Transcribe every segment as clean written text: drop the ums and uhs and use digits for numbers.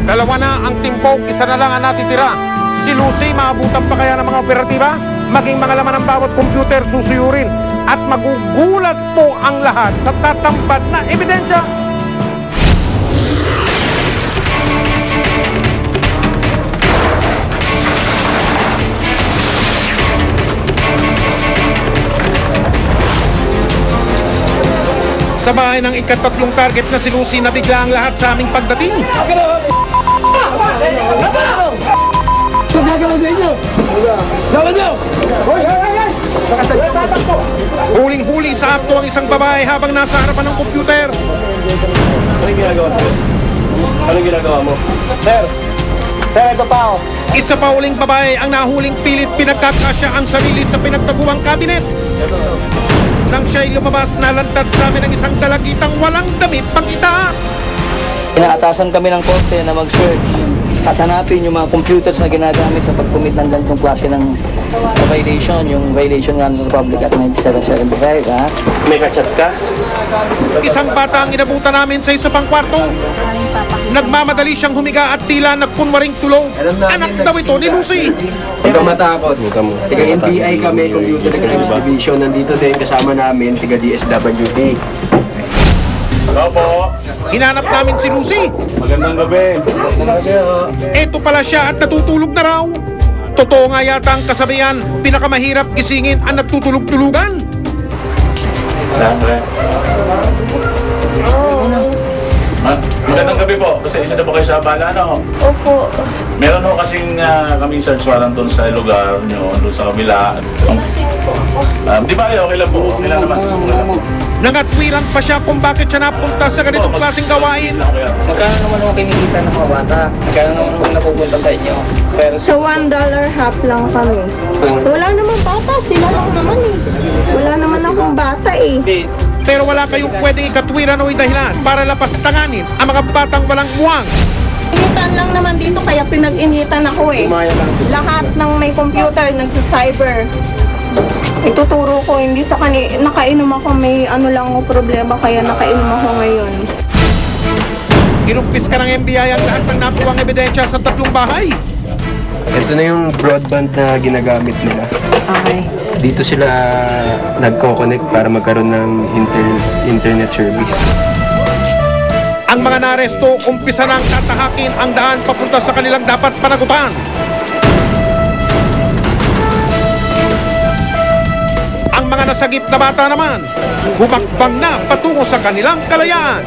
Dalawa na ang timbog, isa na lang ang natitira. Si Lucy, maabutan pa kaya ng mga operatiba? Maging mga laman ng bawat computer susuyurin at magugulat po ang lahat sa tatambad na ebidensya. Sa bahay ng ikatatlong target na si Lucy, nabigla ang lahat sa aming pagdating. Huling-huli sa akto ang isang babae habang nasa harapan ng computer. Anong ginagawa sa'yo? Anong ginagawa mo? Sir, ito pa ako. Isa pa uling babae ang nahuling pilit pinagkakasya ang sarili sa pinagtaguang kabinet. Nang siya'y lumabas, nalantad sa amin ang isang dalagitang walang damit pang itaas. Inaatasan kami ng korte na mag-search at hanapin yung mga computers na ginagamit sa pag-commit ng ganitong klase ng violation, yung violation ng Republic Act 9775, ha? May kachat ka? Isang bata ang inabutan namin sa isa pang kwarto. Nagmamadali siyang humiga at tila nagkunwaring tulog. Anak daw ito ni Lucy. Huwag kang matakot. Tiga NBI kami, Computer Crimes Division. Nandito din kasama namin, tiga DSWD. Opo. Hinanap namin si Lucy. Magandang gabi. Eto pala siya at natutulog na raw. Totoo nga yata ang kasabihan, pinakamahirap gisingin ang nagtutulog-tulugan. Magandang gabi po. Kasi isa na po kayo sa abala, no? Opo. Meron ho kasing kaming search warrant doon sa lugar nyo, doon sa kabila. Lasing po ako. Di ba okay lang po? Okay lang naman. Nangatwiran pa siya kung bakit siya napunta sa ganitong klaseng gawain. Magkano naman ako kinikita ng mga bata? Magkano naman ako napupunta sa inyo? Pero So $1 half lang kami. Wala naman bata, sila lang naman eh. Wala naman akong bata eh. Pero wala kayong pwedeng ikatwiran o dahilan para lapastanganin ang mga batang walang muwang. Initan lang naman dito kaya pinag-initan ako eh. Lahat ng may computer nagsa-cyber. Ituturo ko, hindi sa nakainom ako, may ano lang ako problema kaya nakainom ako ngayon. Kinumpis ka ng NBI ang lahat ng nakuwang ebidensya sa tatlong bahay. Ito na yung broadband na ginagamit nila. Okay. Dito sila nagko-connect para magkaroon ng internet service. Ang mga naresto, umpisa nang tatahakin ang daan papunta sa kanilang dapat panagutan. Ang mga nasagip na bata naman, humakbang na patungo sa kanilang kalayaan.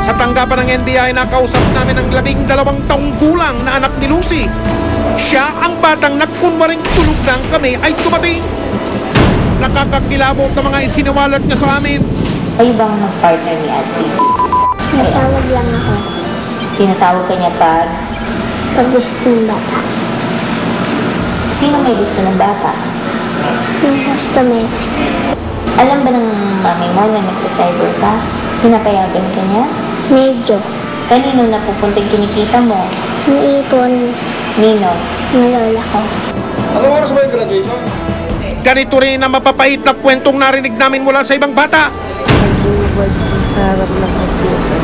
Sa tanggapan ng NBI, nakausap namin ang 12 taong gulang na anak ni Lucy. Siya ang batang nagkunwaring tulog lang kami ay dumating. Nakakakilabot na mga isiniwalat niya sa amin. Kayo bang mag-partner ni Ate? Natawag lang ako. Tinatawag ka niya pag Pag gusto ng bata. sino may gusto ng bata? Yung customer. Alam ba ng mami mo na nagsa-cyber ka? Pinapayagan ka niya? Medyo. Kanino napupunta yung kinikita mo? Naipon Nino? ng lola ko. Ganito rin ang mapapait na kwentong narinig namin mula sa ibang bata. Nag-iwag po sa harap ng computer.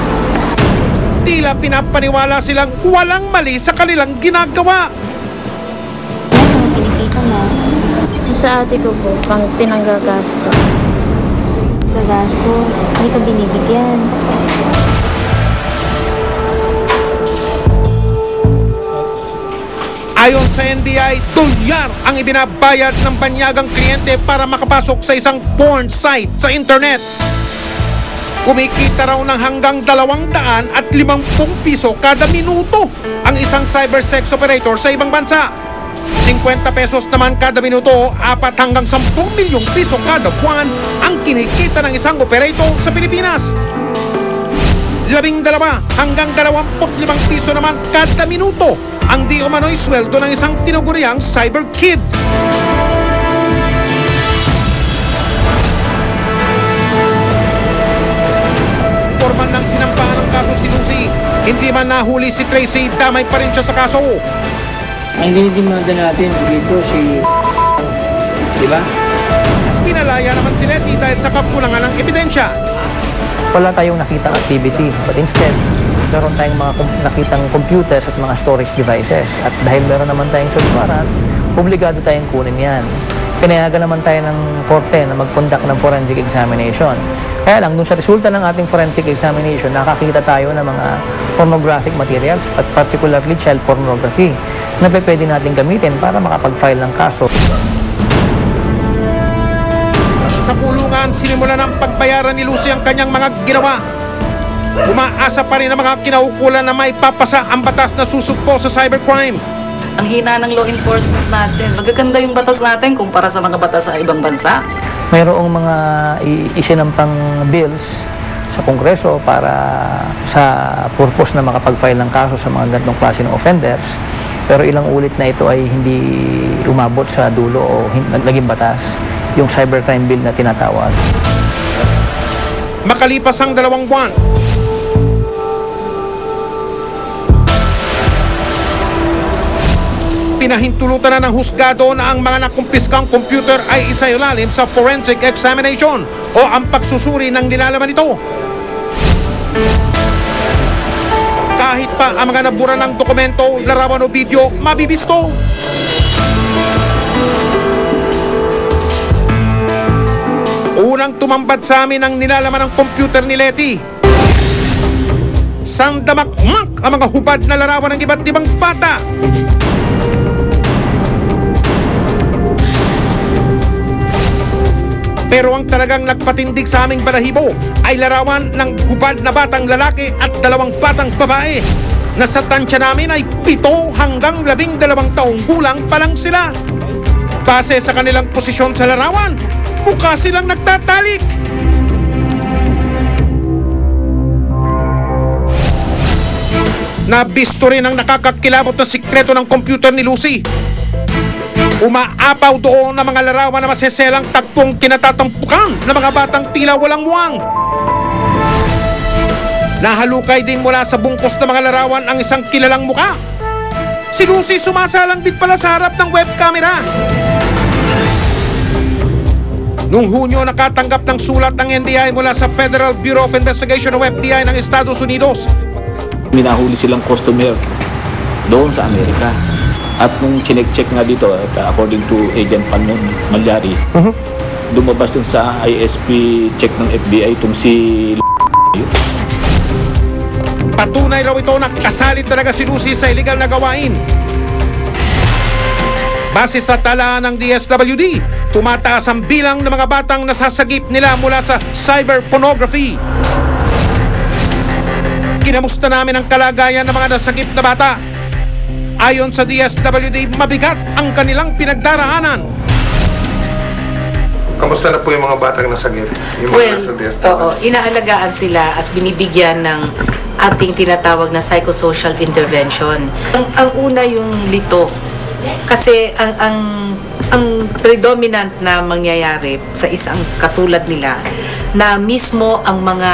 Tila pinapaniwala silang walang mali sa kanilang ginagawa. Nasaan ang kinikita mo? Sa ate ko po, pang pinanggagastos. Gagastos. Hindi ka binibigyan. Ayon sa NBI, dolyar ang ibinabayad ng banyagang kliyente para makapasok sa isang porn site sa internet. Kumikita raw ng hanggang 250 piso kada minuto ang isang cyber sex operator sa ibang bansa. 50 pesos naman kada minuto, 4 hanggang 10 milyong piso kada buwan ang kinikita ng isang operator sa Pilipinas. 12 hanggang 25 piso naman kada minuto ang di umano'y sweldo ng isang tinuguriang cyber kid. Formal ng sinampahan ng kaso si Lucy. Hindi man nahuli si Tracy, damay pa rin siya sa kaso. ang dinidimanda natin dito si... Diba? Pinalaya naman si Letty dahil sa kakulangan ng ebidensya. Wala tayong nakitang activity, but instead, meron tayong mga nakitang computers at mga storage devices. At dahil meron naman tayong search warrant, obligado tayong kunin yan. Pinayagan naman tayo ng korte na mag-conduct ng forensic examination. Kaya lang, dun sa resulta ng ating forensic examination, nakakita tayo ng mga pornographic materials, at particularly child pornography, na pwede natin gamitin para makapag-file ng kaso. Sa pulungan, sinimula ng pagbayaran ni Lucy ang kanyang mga ginawa. Umaasa pa rin ang mga kinaukulan na may papasa ang batas na susugpo sa cybercrime. Ang hina ng law enforcement natin. Magaganda yung batas natin kumpara sa mga batas sa ibang bansa. Mayroong mga isinampang bills sa Kongreso para sa purpose na makapag-file ng kaso sa mga ganitong klase ng offenders. Pero ilang ulit na ito ay hindi umabot sa dulo o naging batas, yung cybercrime bill na tinatawag. Makalipas ang 2 buwan, pinahintulutan na ng husgado na ang mga nakumpiskang computer ay isailalim sa forensic examination o ang pagsusuri ng nilalaman nito. Kahit pa ang mga nabura ng dokumento, larawan o video, mabibisto. Unang tumambad sa amin ang nilalaman ng computer ni Leti. Sandamakmak ang mga hubad na larawan ng iba't ibang bata. Pero ang talagang nagpatindig sa aming balahibo ay larawan ng hubad na batang lalaki at 2 batang babae na sa tansya namin ay 7 hanggang 12 taong gulang pa lang sila. Base sa kanilang posisyon sa larawan, mukha silang nagtatalik. Nabisto rin ang nakakakilabot na sikreto ng computer ni Lucy. Umaapaw doon ang mga larawan na maseselang tagpong kinatatampukan ng mga batang tila walang muwang. Nahalukay din mula sa bungkos ng mga larawan ang isang kilalang muka. Si Lucy sumasalang din pala sa harap ng web camera. Noong Hunyo, nakatanggap ng sulat ng NBI mula sa Federal Bureau of Investigation o FBI ng Estados Unidos. Minahuli silang customer doon sa Amerika. At nung chinek-check nga dito, according to Agent Panon Malyari, lumabas dun sa ISP check ng FBI itong si Patunay raw ito na kasali talaga si Lucy sa illegal na gawain. Base sa talaan ng DSWD, tumataas ang bilang ng mga batang nasasagip nila mula sa cyber pornography. Kinamusta namin ang kalagayan ng mga nasagip na bata. Ayon sa DSWD, mabigat ang kanilang pinagdaraanan. Kamusta na po yung mga batang nasagip? Well, inaalagaan sila at binibigyan ng ating tinatawag na psychosocial intervention. Ang una yung lito. Kasi ang predominant na mangyayari sa isang katulad nila na mismo ang mga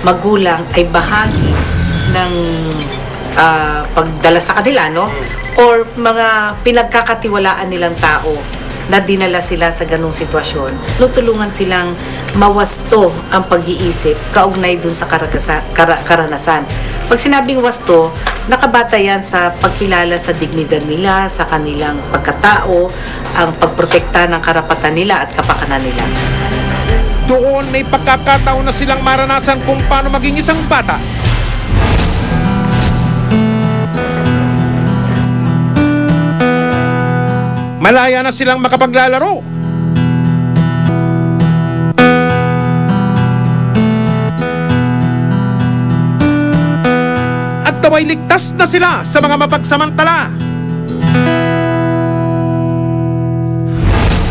magulang ay bahagi ng pagdala sa kanila, no? Or mga pinagkakatiwalaan nilang tao na dinala sila sa ganung sitwasyon. Tutulungan silang mawasto ang pag-iisip kaugnay dun sa karanasan. Pag sinabing wasto, nakabata yan sa pagkilala sa dignidad nila, sa kanilang pagkatao, ang pagprotekta ng karapatan nila at kapakanan nila. Doon may pagkakataon na silang maranasan kung paano maging isang bata. Malaya na silang makapaglalaro. At naway ligtas na sila sa mga mapagsamantala.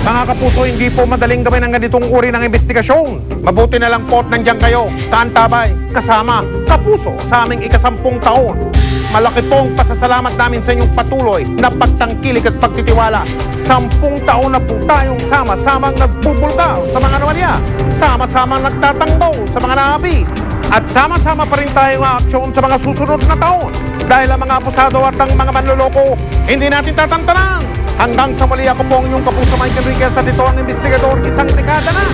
Mga kapuso, hindi po madaling gawin ang ganitong uri ng investigasyon. Mabuti na lang po't nandiyan kayo, kaantabay, kasama, kapuso sa aming 10 taon. Malaki pong pasasalamat namin sa inyong patuloy na pagtangkilik at pagtitiwala. 10 taon na po tayong sama-samang nagbubulgaw sa mga anomalya, sama-samang nagtatanggol sa mga naapi, at sama-sama pa rin tayong aaksyon sa mga susunod na taon. Dahil ang mga abusado at ang mga manloloko, hindi natin tatantanan. Hanggang sa muli, ako po ang inyong kapuso Mike Enriquez at ito ang investigador, 1 dekada na.